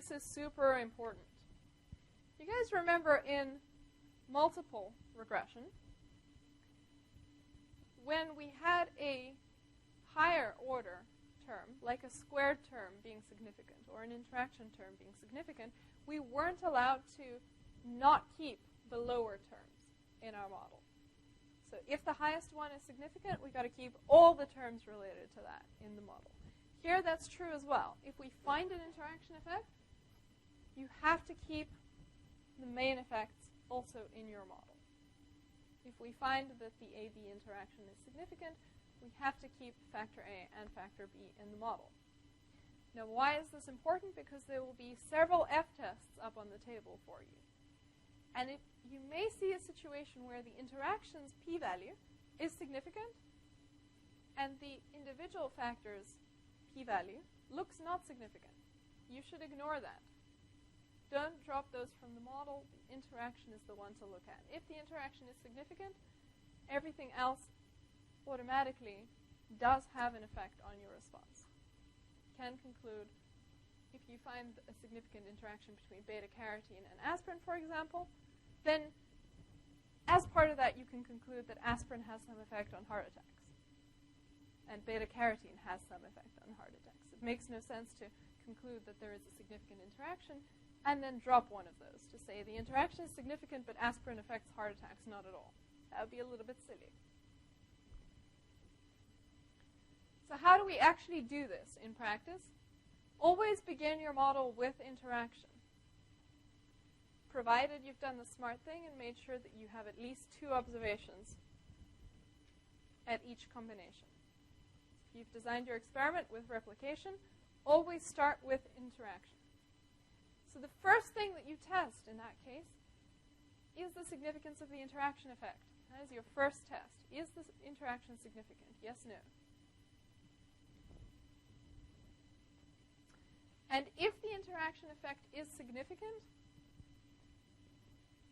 this is super important. You guys remember in multiple regression, when we had a higher order term, like a squared term being significant or an interaction term being significant, we weren't allowed to not keep the lower terms in our model. So if the highest one is significant, we've got to keep all the terms related to that in the model. Here that's true as well. If we find an interaction effect, you have to keep the main effects also in your model. If we find that the AB interaction is significant, we have to keep factor A and factor B in the model. Now, why is this important? Because there will be several F-tests up on the table for you. And if you may see a situation where the interaction's p-value is significant and the individual factor's p-value looks not significant. You should ignore that. Don't drop those from the model. The interaction is the one to look at. If the interaction is significant, everything else automatically does have an effect on your response. Can conclude, if you find a significant interaction between beta-carotene and aspirin, for example, then as part of that you can conclude that aspirin has some effect on heart attacks and beta-carotene has some effect on heart attacks. It makes no sense to conclude that there is a significant interaction and then drop one of those to say the interaction is significant but aspirin affects heart attacks not at all. That would be a little bit silly. So how do we actually do this in practice? Always begin your model with interaction, provided you've done the smart thing and made sure that you have at least 2 observations at each combination. If you've designed your experiment with replication, always start with interaction. So the first thing that you test in that case is the significance of the interaction effect. That is your first test. Is this interaction significant? Yes, no. And if the interaction effect is significant,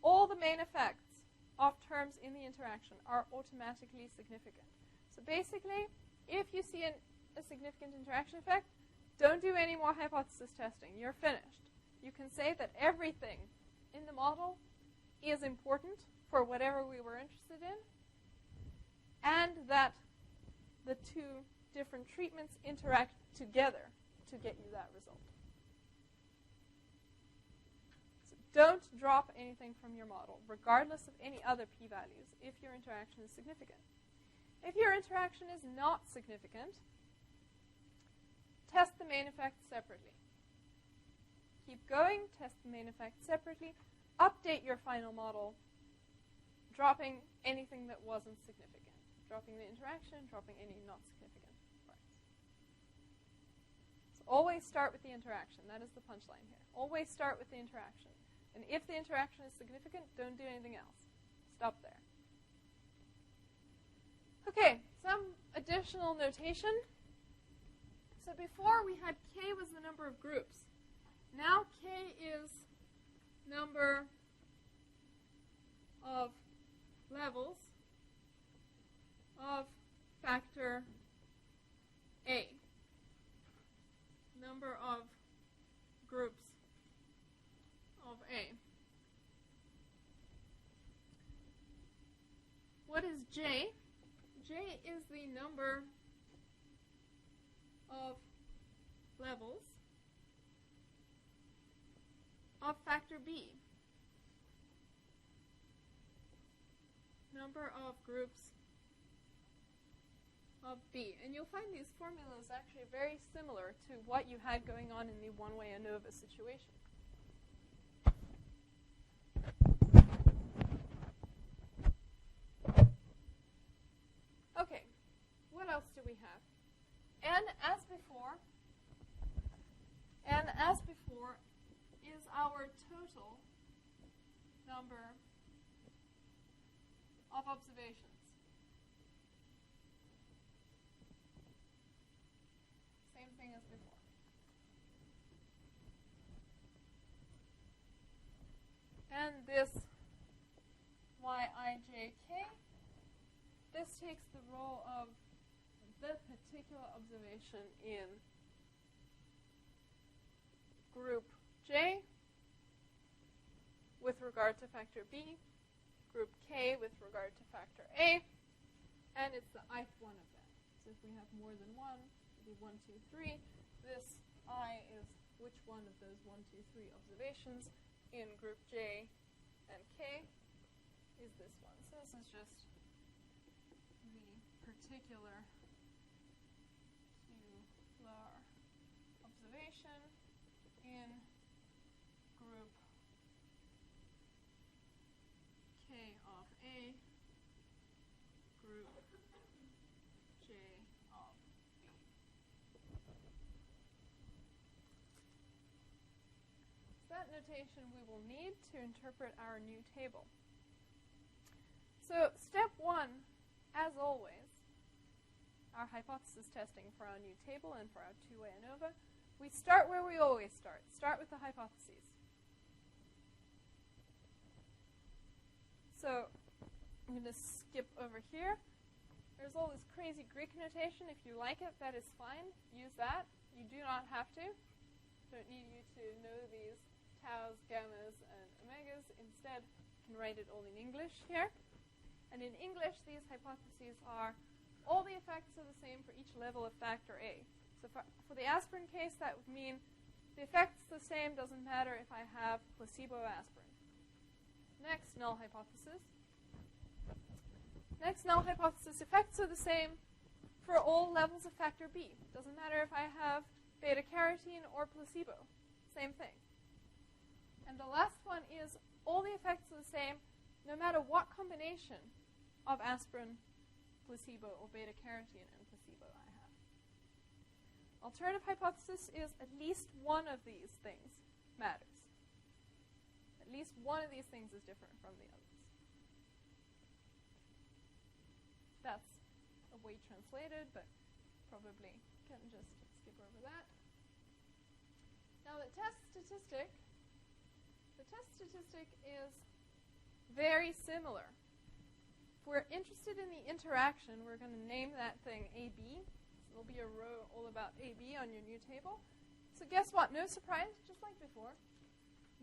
all the main effects of terms in the interaction are automatically significant. So basically, if you see a significant interaction effect, don't do any more hypothesis testing. You're finished. You can say that everything in the model is important for whatever we were interested in, and that the 2 different treatments interact together to get you that result. So don't drop anything from your model, regardless of any other p-values, if your interaction is significant. If your interaction is not significant, test the main effect separately. Keep going, test the main effect separately, update your final model, dropping anything that wasn't significant, dropping the interaction, dropping any not significant parts. So always start with the interaction. That is the punchline here. Always start with the interaction. And if the interaction is significant, don't do anything else. Stop there. Okay, some additional notation. So before we had K was the number of groups. Now K is number of levels of factor A. Number of groups of A. What is J? J is the number of levels of factor B. Number of groups of B. And you'll find these formulas actually very similar to what you had going on in the one-way ANOVA situation. Okay, what else do we have? N as before is our total number of observations. Same thing as before. And this Yijk, this takes the role of the particular observation in group J. regard to factor B, group K with regard to factor A, and it's the ith one of that. So if we have more than one, it'll be 1, 2, 3. This I is which one of those 1, 2, 3 observations in group J and K is this one. So this is just the particular observation in group K of A, group J of B. That notation we will need to interpret our new table. So step 1, as always, our hypothesis testing for our new table and for our two-way ANOVA, we start where we always start with the hypotheses. So I'm going to skip over here. There's all this crazy Greek notation. If you like it, that is fine. Use that. You do not have to. Don't need you to know these taus, gammas, and omegas. Instead, you can write it all in English here. And in English, these hypotheses are all the effects are the same for each level of factor A. So for the aspirin case, that would mean the effect's the same, doesn't matter if I have placebo aspirin. Next null hypothesis. Next null hypothesis, effects are the same for all levels of factor B. Doesn't matter if I have beta-carotene or placebo. Same thing. And the last one is all the effects are the same no matter what combination of aspirin, placebo, or beta-carotene and placebo I have. Alternative hypothesis is at least one of these things matters. At least one of these things is different from the others. That's a way translated, but probably can just skip over that. Now the test statistic is very similar. If we're interested in the interaction, we're going to name that thing AB. So there'll be a row all about AB on your new table. So guess what? No surprise, just like before.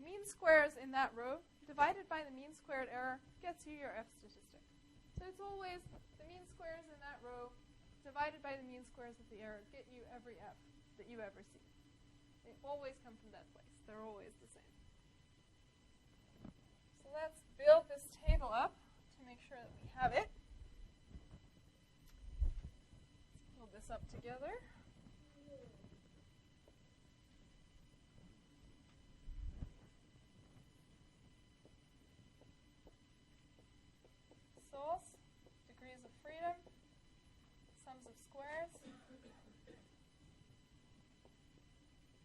Mean squares in that row divided by the mean squared error gets you your F statistic. So it's always the mean squares in that row divided by the mean squares of the error get you every F that you ever see. They always come from that place. They're always the same. So let's build this table up to make sure that we have it. Let's build this up together. Source, degrees of freedom, sums of squares,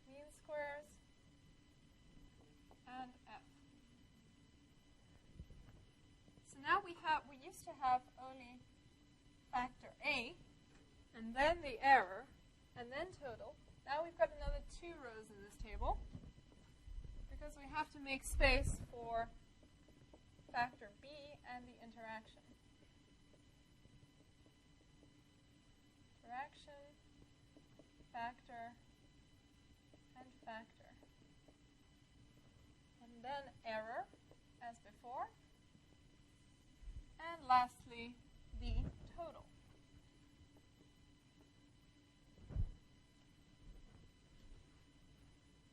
mean squares, and F. So now we used to have only factor A, and then the error, and then total. Now we've got another 2 rows in this table, because we have to make space for factor B and the interaction. Interaction, factor, and factor. And then error, as before. And lastly, the total.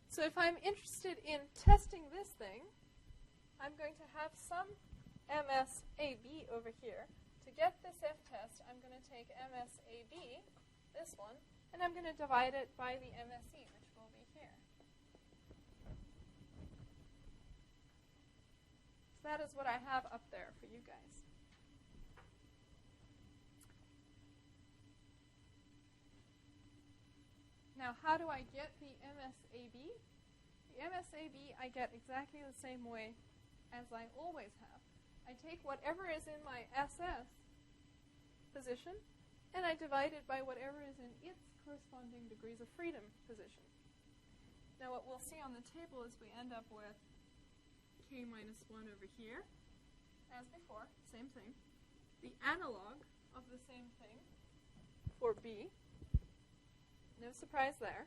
So if I'm interested in testing this thing, I'm going to have some MSAB over here. To get this F-test, I'm going to take MSAB, this one, and I'm going to divide it by the MSE, which will be here. So that is what I have up there for you guys. Now, how do I get the MSAB? The MSAB I get exactly the same way as I always have. I take whatever is in my SS position, and I divide it by whatever is in its corresponding degrees of freedom position. Now, what we'll see on the table is we end up with K minus 1 over here, as before, same thing. The analog of the same thing for B. No surprise there.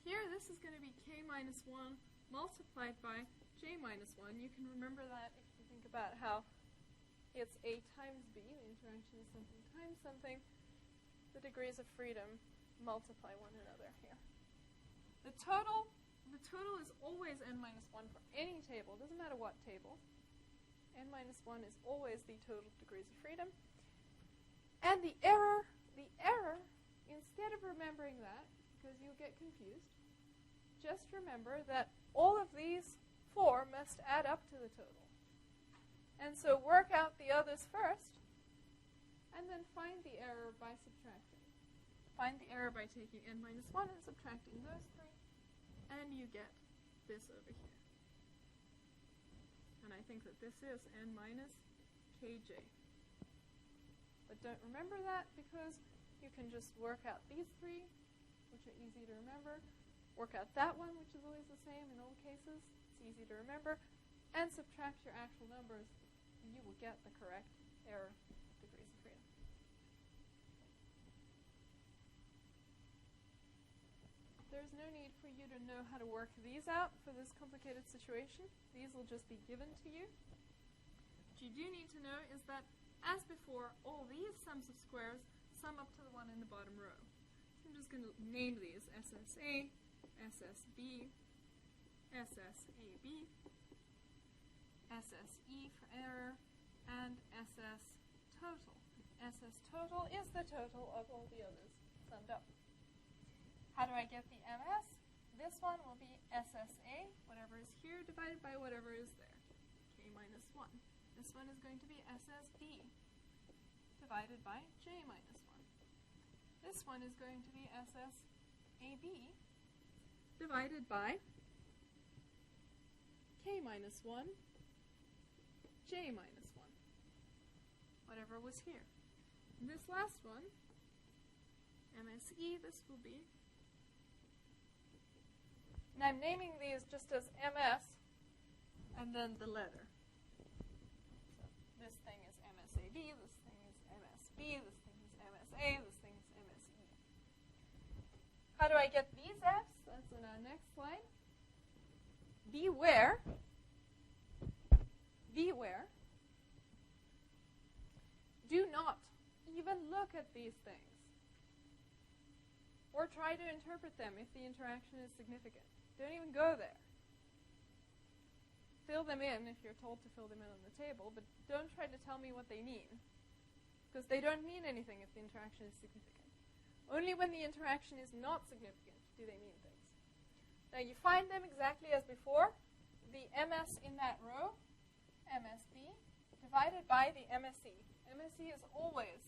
Here, this is going to be K minus 1 multiplied by j minus 1, you can remember that if you think about how it's A times B, the interaction is something times something, the degrees of freedom multiply one another here. The total is always n minus 1 for any table, doesn't matter what table. N minus 1 is always the total degrees of freedom. And the error, instead of remembering that, because you'll get confused, just remember that all of these 4 must add up to the total. And so work out the others first, and then find the error by subtracting. Find the error by taking n minus 1 and subtracting those 3, and you get this over here. And I think that this is n minus kj. But don't remember that because you can just work out these 3, which are easy to remember, work out that one, which is always the same in all cases, it's easy to remember, and subtract your actual numbers, and you will get the correct error degrees of freedom. There's no need for you to know how to work these out for this complicated situation. These will just be given to you. What you do need to know is that, as before, all these sums of squares sum up to the one in the bottom row. So I'm just going to name these SSA, SSB, SSAB, SSE for error, and SS total. SS total is the total of all the others summed up. How do I get the MS? This one will be SSA, whatever is here, divided by whatever is there, k minus 1. This one is going to be SSB, divided by j minus 1. This one is going to be SSAB, divided by k minus 1, j minus 1, whatever was here. And this last one, MSE, this will be, and I'm naming these just as MS and then the letter. So this thing is MSAB, this thing is MSB, this thing is MSA, this thing is MSE. How do I get these F's? That's in our next slide. Beware, do not even look at these things or try to interpret them if the interaction is significant. Don't even go there. Fill them in if you're told to fill them in on the table, but don't try to tell me what they mean, because they don't mean anything if the interaction is significant. Only when the interaction is not significant do they mean things. Now you find them exactly as before. The MS in that row, MSB, divided by the MSE. MSE is always